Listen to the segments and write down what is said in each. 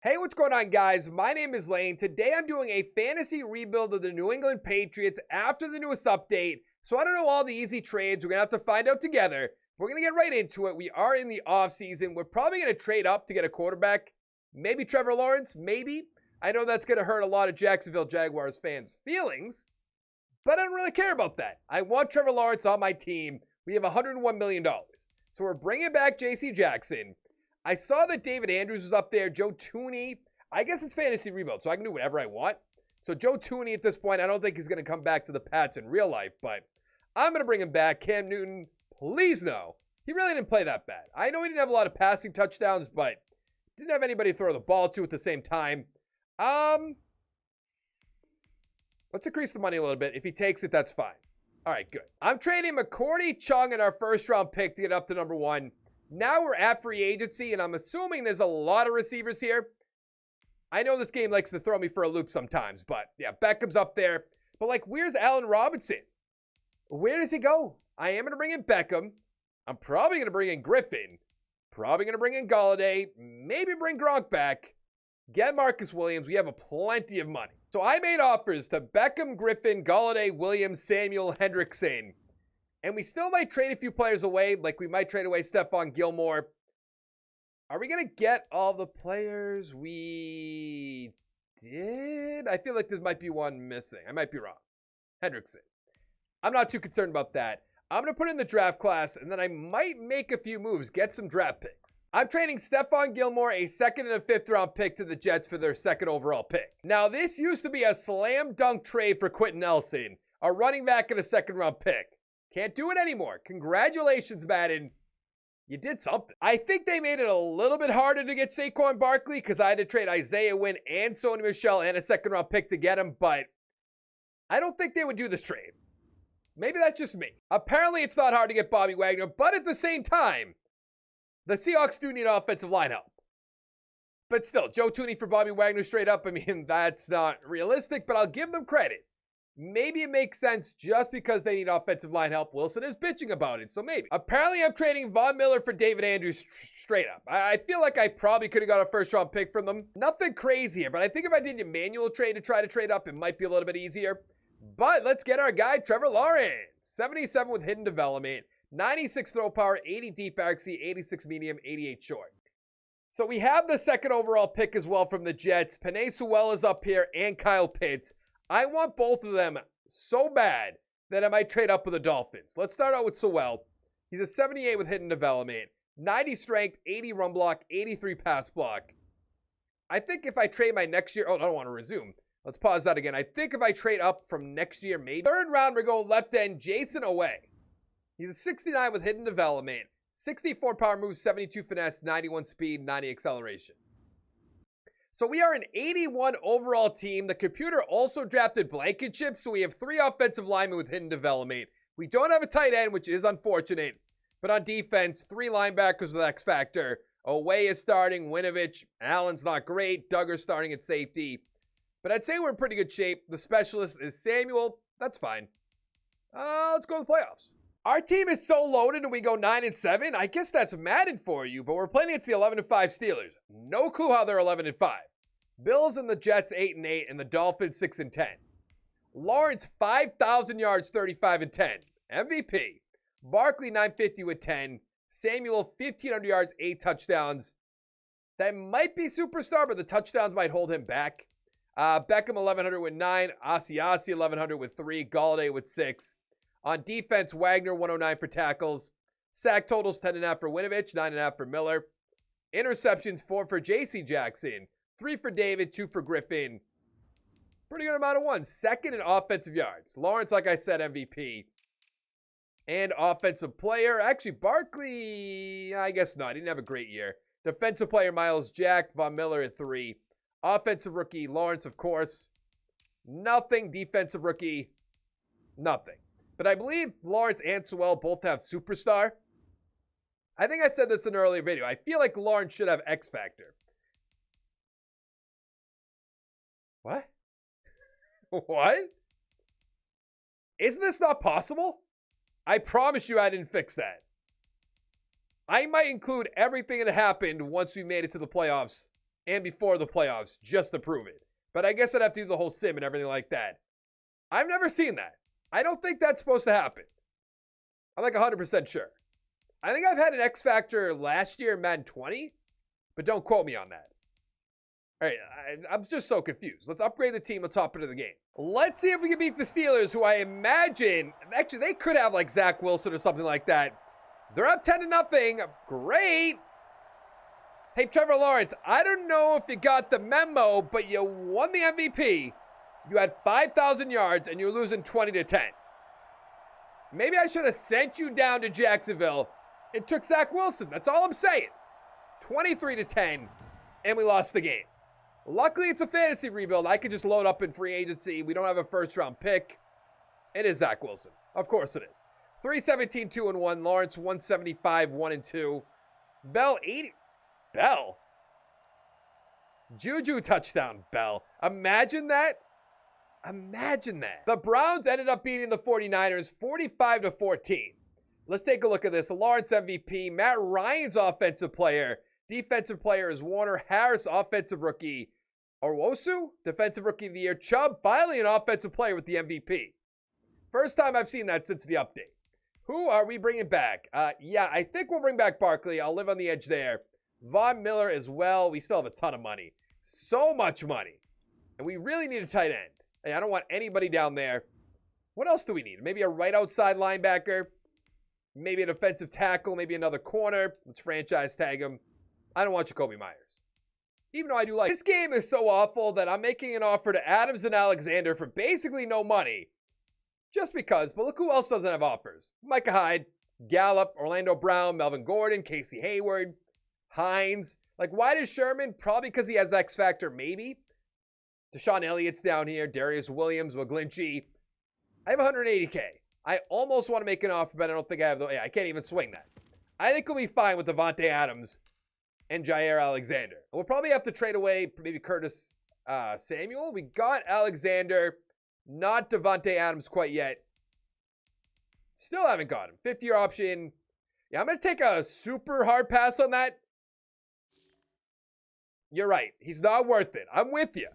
Hey, what's going on, guys? My name is Lane. Today I'm doing a fantasy rebuild of the New England Patriots after the newest update. So I don't know all the easy trades. We're going to have to find out together. We're going to get right into it. We are in the offseason. We're probably going to trade up to get a quarterback. Maybe Trevor Lawrence, maybe. I know that's going to hurt a lot of Jacksonville Jaguars fans' feelings, but I don't really care about that. I want Trevor Lawrence on my team. We have $101 million. So we're bringing back J.C. Jackson. I saw that David Andrews was up there, Joe Tooney. I guess it's fantasy rebuild, so I can do whatever I want. So Joe Tooney at this point, I don't think he's going to come back to the Pats in real life, but I'm going to bring him back. Cam Newton, please no. He really didn't play that bad. I know he didn't have a lot of passing touchdowns, but didn't have anybody to throw the ball to at the same time. Let's increase the money a little bit. If he takes it, that's fine. All right, good. I'm trading McCourty Chung in our first-round pick to get up to number 1. Now we're at free agency, and I'm assuming there's a lot of receivers here. I know this game likes to throw me for a loop sometimes, but yeah, Beckham's up there. But like, where's Allen Robinson? Where does he go? I am going to bring in Beckham. I'm probably going to bring in Griffin. Probably going to bring in Galladay. Maybe bring Gronk back. Get Marcus Williams. We have plenty of money. So I made offers to Beckham, Griffin, Galladay, Williams, Samuel, Hendrickson. And we still might trade a few players away, like we might trade away Stephon Gilmore. Are we going to get all the players we did? I feel like there might be one missing. I might be wrong. Hendrickson. I'm not too concerned about that. I'm going to put in the draft class, and then I might make a few moves, get some draft picks. I'm trading Stephon Gilmore, a 2nd and a 5th round pick, to the Jets for their 2nd overall pick. Now, this used to be a slam dunk trade for Quentin Nelson, a running back and a 2nd round pick. Can't do it anymore. Congratulations, Madden. You did something. I think they made it a little bit harder to get Saquon Barkley because I had to trade Isaiah Wynn and Sony Michel and a 2nd round pick to get him, but I don't think they would do this trade. Maybe that's just me. Apparently, it's not hard to get Bobby Wagner, but at the same time, the Seahawks do need offensive line help. But still, Joe Tooney for Bobby Wagner straight up, I mean, that's not realistic, but I'll give them credit. Maybe it makes sense just because they need offensive line help. Wilson is bitching about it, so maybe. Apparently, I'm trading Von Miller for David Andrews straight up. I feel like I probably could have got a 1st round pick from them. Nothing crazy here, but I think if I did a manual trade to try to trade up, it might be a little bit easier. But let's get our guy, Trevor Lawrence. 77 with hidden development, 96 throw power, 80 deep accuracy, 86 medium, 88 short. So we have the 2nd overall pick as well from the Jets. Penei Sewell is up here and Kyle Pitts. I want both of them so bad that I might trade up with the Dolphins. Let's start out with Sewell. He's a 78 with hidden development, 90 strength, 80 run block, 83 pass block. I think if I trade my next year, I don't want to resume. Let's pause that again. I think if I trade up from next year, maybe. 3rd round, we're going left end, Jason Away. He's a 69 with hidden development, 64 power moves, 72 finesse, 91 speed, 90 acceleration. So we are an 81 overall team. The computer also drafted Blankenship, so we have 3 offensive linemen with hidden development. We don't have a tight end, which is unfortunate. But on defense, 3 linebackers with X Factor. Away is starting, Winovich. Allen's not great. Duggar's starting at safety. But I'd say we're in pretty good shape. The specialist is Samuel. That's fine. Let's go to the playoffs. Our team is so loaded and we go 9-7. I guess that's Madden for you, but we're playing against the 11-5 Steelers. No clue how they're 11-5. Bills and the Jets 8-8 and the Dolphins 6-10. Lawrence 5,000 yards, 35-10. MVP. Barkley 950 with 10. Samuel 1,500 yards, 8 touchdowns. That might be superstar, but the touchdowns might hold him back. Beckham 1,100 with 9. Asiasi 1,100 with 3. Galladay with 6. On defense, Wagner 109 for tackles. Sack totals 10.5 for Winovich, 9.5 for Miller. Interceptions 4 for J.C. Jackson, 3 for David, 2 for Griffin. Pretty good amount of ones. 2nd in offensive yards. Lawrence, like I said, MVP. And offensive player. Actually, Barkley, I guess not. He didn't have a great year. Defensive player, Miles Jack. Von Miller at 3. Offensive rookie, Lawrence, of course. Nothing. Defensive rookie, nothing. But I believe Lawrence and Sewell both have superstar. I think I said this in an earlier video. I feel like Lawrence should have X Factor. What? What? Isn't this not possible? I promise you I didn't fix that. I might include everything that happened once we made it to the playoffs and before the playoffs just to prove it. But I guess I'd have to do the whole sim and everything like that. I've never seen that. I don't think that's supposed to happen. I'm like 100% sure. I think I've had an X Factor last year in Madden 20, but don't quote me on that. All right, I'm just so confused. Let's upgrade the team. Let's hop into the game. Let's see if we can beat the Steelers, who I imagine, actually, they could have like Zach Wilson or something like that. They're up 10-0. Great. Hey, Trevor Lawrence, I don't know if you got the memo, but you won the MVP. You had 5,000 yards, and you're losing 20-10. Maybe I should have sent you down to Jacksonville and took Zach Wilson. That's all I'm saying. 23-10, and we lost the game. Luckily, it's a fantasy rebuild. I could just load up in free agency. We don't have a first-round pick. It is Zach Wilson. Of course it is. 317, 2-1. Lawrence, 175, 1-2. Bell, 80. Bell? Juju touchdown, Bell. Imagine that. Imagine that. The Browns ended up beating the 49ers 45-14. Let's take a look at this. Lawrence MVP, Matt Ryan's offensive player. Defensive player is Warner Harris, offensive rookie. Orwosu, defensive rookie of the year. Chubb, finally an offensive player with the MVP. First time I've seen that since the update. Who are we bringing back? Yeah, I think we'll bring back Barkley. I'll live on the edge there. Von Miller as well. We still have a ton of money. So much money. And we really need a tight end. Hey, I don't want anybody down there. What else do we need? Maybe a right outside linebacker. Maybe an offensive tackle. Maybe another corner. Let's franchise tag him. I don't want Jacoby Myers. Even though I do like this game is so awful that I'm making an offer to Adams and Alexander for basically no money. Just because. But look who else doesn't have offers. Micah Hyde, Gallup, Orlando Brown, Melvin Gordon, Casey Hayward, Hines. Like, why does Sherman? Probably because he has X Factor, maybe. Deshaun Elliott's down here. Darius Williams, McGlinchey. I have 180K. I almost want to make an offer, but I don't think I have the... I can't even swing that. I think we'll be fine with Devontae Adams and Jair Alexander. We'll probably have to trade away maybe Curtis Samuel. We got Alexander, not Devontae Adams quite yet. Still haven't got him. 50-year option. Yeah, I'm going to take a super hard pass on that. You're right. He's not worth it. I'm with you.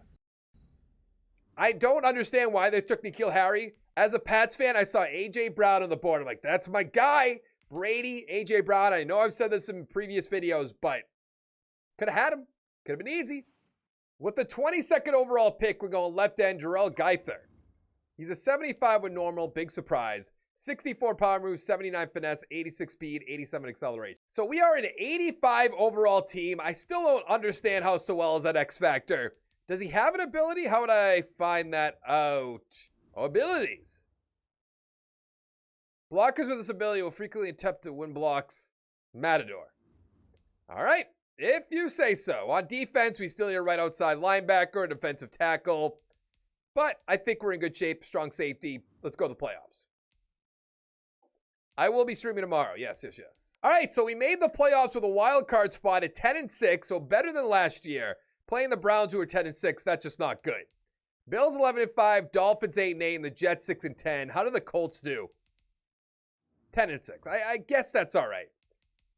I don't understand why they took N'Keal Harry. As a Pats fan, I saw A.J. Brown on the board. I'm like, that's my guy. Brady, A.J. Brown. I know I've said this in previous videos, but could have had him. Could have been easy. With the 22nd overall pick, we're going left end, Jarrell Geither. He's a 75 with normal, big surprise. 64 power move, 79 finesse, 86 speed, 87 acceleration. So we are an 85 overall team. I still don't understand how Sewell is at X Factor. Does he have an ability? How would I find that out? Oh, abilities. Blockers with this ability will frequently attempt to win blocks. Matador. All right. If you say so. On defense, we still need a right outside linebacker, a defensive tackle. But I think we're in good shape. Strong safety. Let's go to the playoffs. I will be streaming tomorrow. Yes. All right. So we made the playoffs with a wild card spot at 10-6. So better than last year. Playing the Browns, who are 10-6, that's just not good. Bills 11-5, Dolphins 8-8, and the Jets 6-10. How do the Colts do? 10-6. I guess that's all right.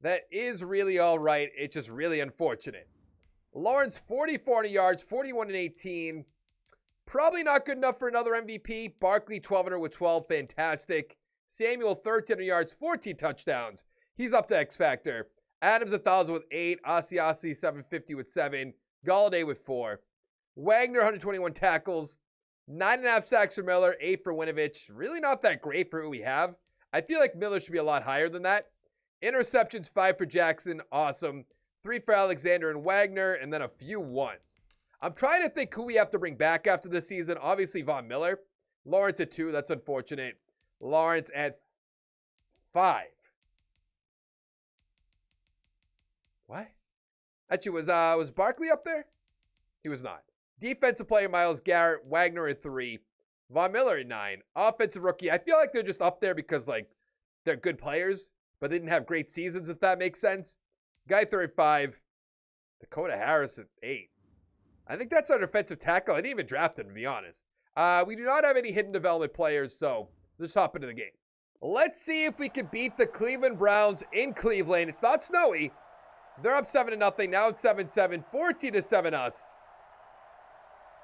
That is really all right. It's just really unfortunate. Lawrence 44 yards, 41-18. Probably not good enough for another MVP. Barkley 1,200 with 12, fantastic. Samuel 1,300 yards, 14 touchdowns. He's up to X Factor. Adams 1,000 with 8. Asiasi 750 with 7. Galladay with 4. Wagner, 121 tackles. 9.5 sacks for Miller, 8 for Winovich. Really not that great for who we have. I feel like Miller should be a lot higher than that. Interceptions, 5 for Jackson. Awesome. 3 for Alexander and Wagner, and then a few ones. I'm trying to think who we have to bring back after this season. Obviously, Von Miller. Lawrence at 2. That's unfortunate. Lawrence at 5. What? Actually, was Barkley up there? He was not. Defensive player, Myles Garrett. Wagner at 3. Von Miller at 9. Offensive rookie. I feel like they're just up there because, like, they're good players, but they didn't have great seasons, if that makes sense. Geither at 5. Dakota Harris at 8. I think that's our defensive tackle. I didn't even draft him, to be honest. We do not have any hidden development players, so let's hop into the game. Let's see if we can beat the Cleveland Browns in Cleveland. It's not snowy. They're up 7-0. Now it's 7-7. 14-7 us.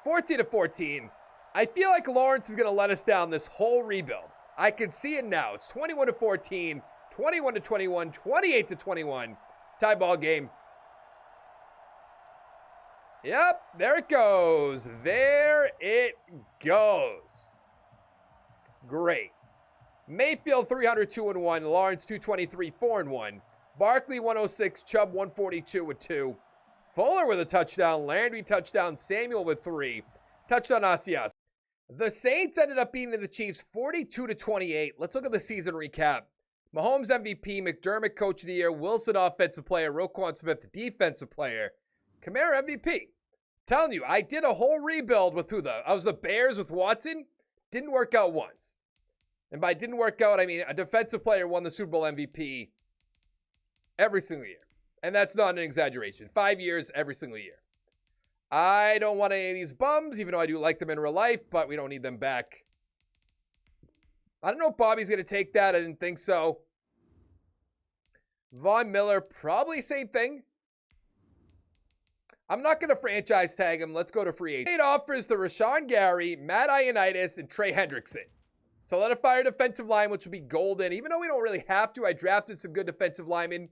14-14. I feel like Lawrence is going to let us down this whole rebuild. I can see it now. It's 21-14, 21-21, 28-21. Tie ball game. Yep, there it goes. There it goes. Great. Mayfield 300-2-1. Lawrence 223, 4-1. Barkley 106, Chubb 142 with 2. Fuller with a touchdown. Landry touchdown. Samuel with 3. Touchdown Asias. The Saints ended up beating the Chiefs 42-28. Let's look at the season recap. Mahomes MVP, McDermott Coach of the Year, Wilson Offensive Player, Roquan Smith Defensive Player, Kamara MVP. Telling you, I did a whole rebuild with I was the Bears with Watson. Didn't work out once. And by didn't work out, I mean a defensive player won the Super Bowl MVP every single year. And that's not an exaggeration. 5 years, every single year. I don't want any of these bums, even though I do like them in real life, but we don't need them back. I don't know if Bobby's going to take that. I didn't think so. Von Miller, probably same thing. I'm not going to franchise tag him. Let's go to free agent. Trade offers to Rashawn Gary, Matt Ioannidis, and Trey Hendrickson. Solidify our defensive line, which will be golden. Even though we don't really have to, I drafted some good defensive linemen.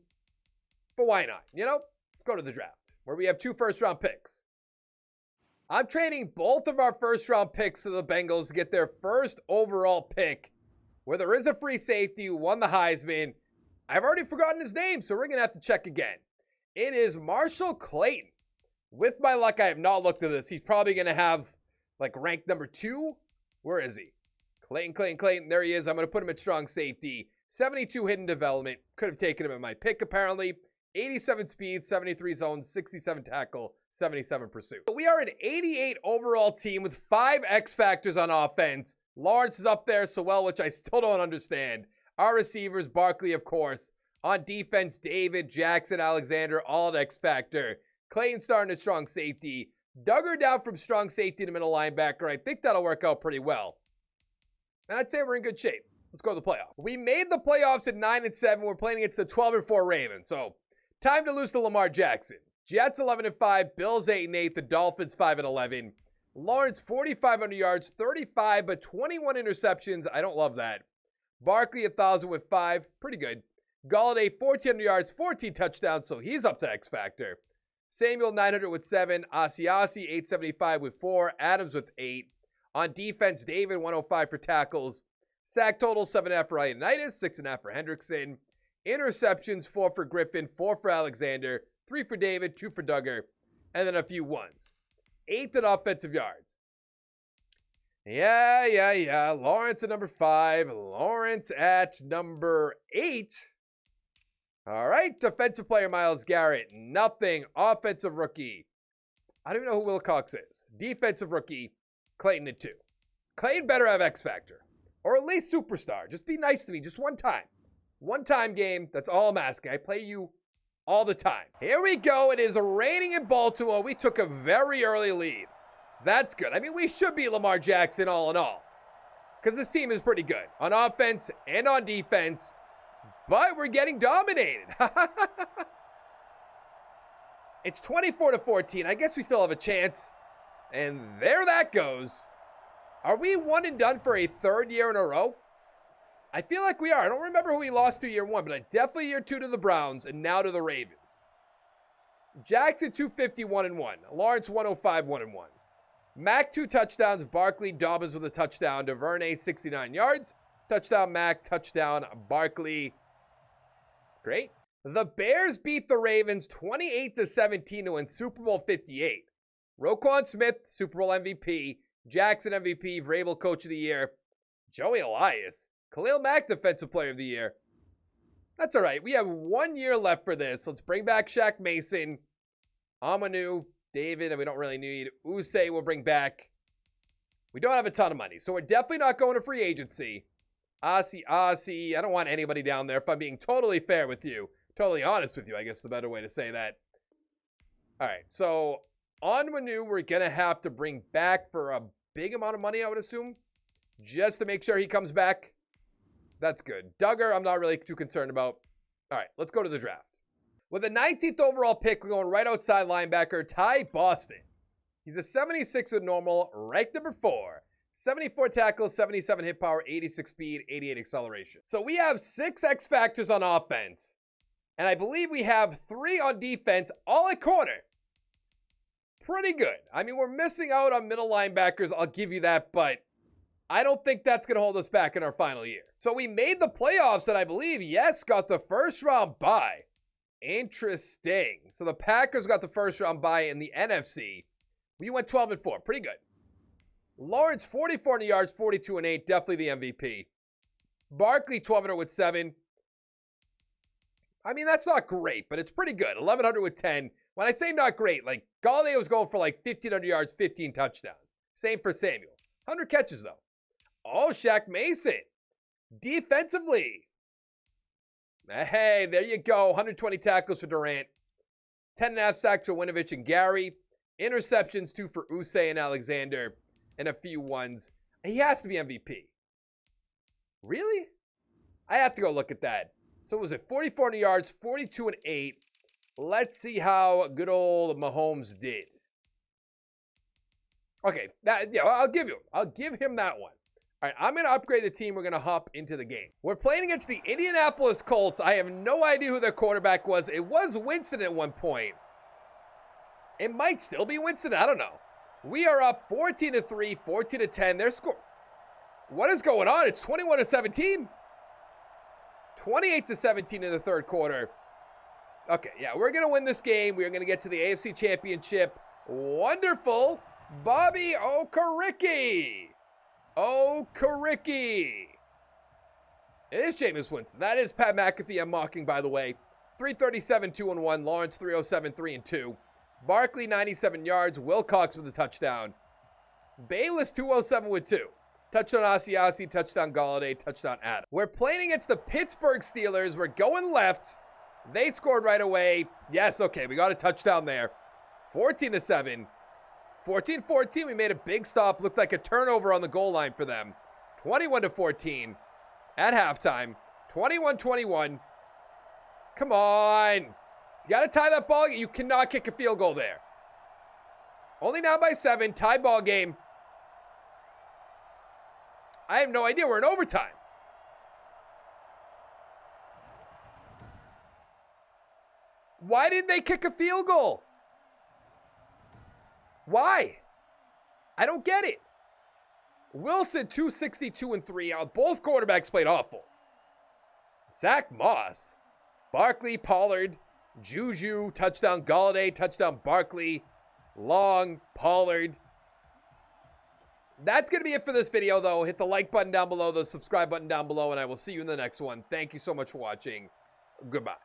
But why not? You know, let's go to the draft, where we have 2 first-round picks. I'm trading both of our first-round picks to the Bengals to get their first overall pick, where there is a free safety who won the Heisman. I've already forgotten his name, so we're going to have to check again. It is Marshall Clayton. With my luck, I have not looked at this. He's probably going to have, like, rank number 2. Where is he? Clayton. There he is. I'm going to put him at strong safety. 72 hidden development. Could have taken him at my pick, apparently. 87 speed, 73 zones, 67 tackle, 77 pursuit. We are an 88 overall team with 5 X factors on offense. Lawrence is up there, Sewell, which I still don't understand. Our receivers, Barkley, of course. On defense, David, Jackson, Alexander, all at X factor. Clayton starting at strong safety. Duggar down from strong safety to middle linebacker. I think that'll work out pretty well. And I'd say we're in good shape. Let's go to the playoffs. We made the playoffs at 9-7. We're playing against the 12-4 Ravens. So, time to lose to Lamar Jackson. Jets 11-5, Bills 8-8, the Dolphins 5-11. Lawrence 4,500 yards, 35 but 21 interceptions. I don't love that. Barkley 1,000 with 5, pretty good. Galladay 1,400 yards, 14 touchdowns, so he's up to X factor. Samuel 900 with 7, Asiasi 875 with 4, Adams with 8. On defense, David 105 for tackles. Sack total 7.5 for Ioannidis, 6.5 for Hendrickson. Interceptions 4 for Griffin, 4 for Alexander, 3 for David, 2 for Duggar, and then a few ones. 8th in offensive yards. Yeah. Lawrence at number 5. Lawrence at number 8. All right. Defensive player, Myles Garrett. Nothing. Offensive rookie. I don't even know who Wilcox is. Defensive rookie, Clayton at 2. Clayton better have X Factor. Or at least superstar. Just be nice to me. Just one time. One time game. That's all I'm asking. I play you all the time. Here we go. It is raining in Baltimore. We took a very early lead. That's good. I mean, we should be Lamar Jackson all in all. Because this team is pretty good. On offense and on defense. But we're getting dominated. It's 24-14. I guess we still have a chance. And there that goes. Are we one and done for a 3rd year in a row? I feel like we are. I don't remember who we lost to year 1, but definitely year 2 to the Browns and now to the Ravens. Jackson 251-1. Lawrence 105-1-1. Mack 2 touchdowns. Barkley, Dobbins with a touchdown. DuVernay 69 yards. Touchdown Mack. Touchdown Barkley. Great. The Bears beat the Ravens 28-17 to win Super Bowl 58. Roquan Smith, Super Bowl MVP. Jackson MVP. Vrabel Coach of the Year. Joey Elias. Khalil Mack Defensive Player of the Year. That's all right. We have 1 year left for this. Let's bring back Shaq Mason. Amanu, David, and we don't really need. Usay we'll bring back. We don't have a ton of money, so we're definitely not going to free agency. Asi. I don't want anybody down there if I'm being totally fair with you. Totally honest with you, I guess is the better way to say that. All right, so on Manu, we're going to have to bring back for a big amount of money, I would assume, just to make sure he comes back. That's good. Duggar, I'm not really too concerned about. All right, let's go to the draft. With the 19th overall pick, we're going right outside linebacker, Ty Boston. He's a 76 with normal, ranked number 4. 74 tackles, 77 hit power, 86 speed, 88 acceleration. So we have 6 X factors on offense. And I believe we have 3 on defense, all at corner. Pretty good. I mean, we're missing out on middle linebackers, I'll give you that, but I don't think that's going to hold us back in our final year. So we made the playoffs and I believe, yes, got the first round bye. Interesting. So the Packers got the first round bye in the NFC. We went 12-4. Pretty good. Lawrence, 44 yards, 42-8. Definitely the MVP. Barkley, 1,200 with 7. I mean, that's not great, but it's pretty good. 1,100 with 10. When I say not great, like Galladay was going for like 1,500 yards, 15 touchdowns. Same for Samuel. 100 catches, though. Oh, Shaq Mason. Defensively. Hey, there you go. 120 tackles for Durant. 10.5 sacks for Winovich and Gary. Interceptions, 2 for Usay and Alexander. And a few ones. He has to be MVP. Really? I have to go look at that. So was it 44 yards, 42-8. Let's see how good old Mahomes did. Okay, I'll give him that one. All right, I'm going to upgrade the team. We're going to hop into the game. We're playing against the Indianapolis Colts. I have no idea who their quarterback was. It was Winston at one point. It might still be Winston. I don't know. We are up 14-3, 14-10. Their score. What is going on? It's 21-17. 28-17 in the third quarter. Okay, yeah, we're going to win this game. We're going to get to the AFC Championship. Wonderful. Bobby Okereke. Okereke. It is Jameis Winston. That is Pat McAfee I'm mocking, by the way. 337, 2-1. Lawrence, 307, 3-2. Barkley, 97 yards. Wilcox with a touchdown. Bayless, 207 with 2. Touchdown Asiasi, touchdown Galladay, touchdown Adam. We're playing against the Pittsburgh Steelers. We're going left. They scored right away. Yes, okay, we got a touchdown there. 14-7. 14-14, we made a big stop. Looked like a turnover on the goal line for them. 21-14 at halftime. 21-21. Come on. You got to tie that ball. You cannot kick a field goal there. Only now by 7. Tie ball game. I have no idea. We're in overtime. Why didn't they kick a field goal? Why? I don't get it. Wilson, 262-3. Both quarterbacks played awful. Zach Moss. Barkley, Pollard. Juju, touchdown Galladay, touchdown Barkley. Long, Pollard. That's going to be it for this video, though. Hit the like button down below, the subscribe button down below, and I will see you in the next one. Thank you so much for watching. Goodbye.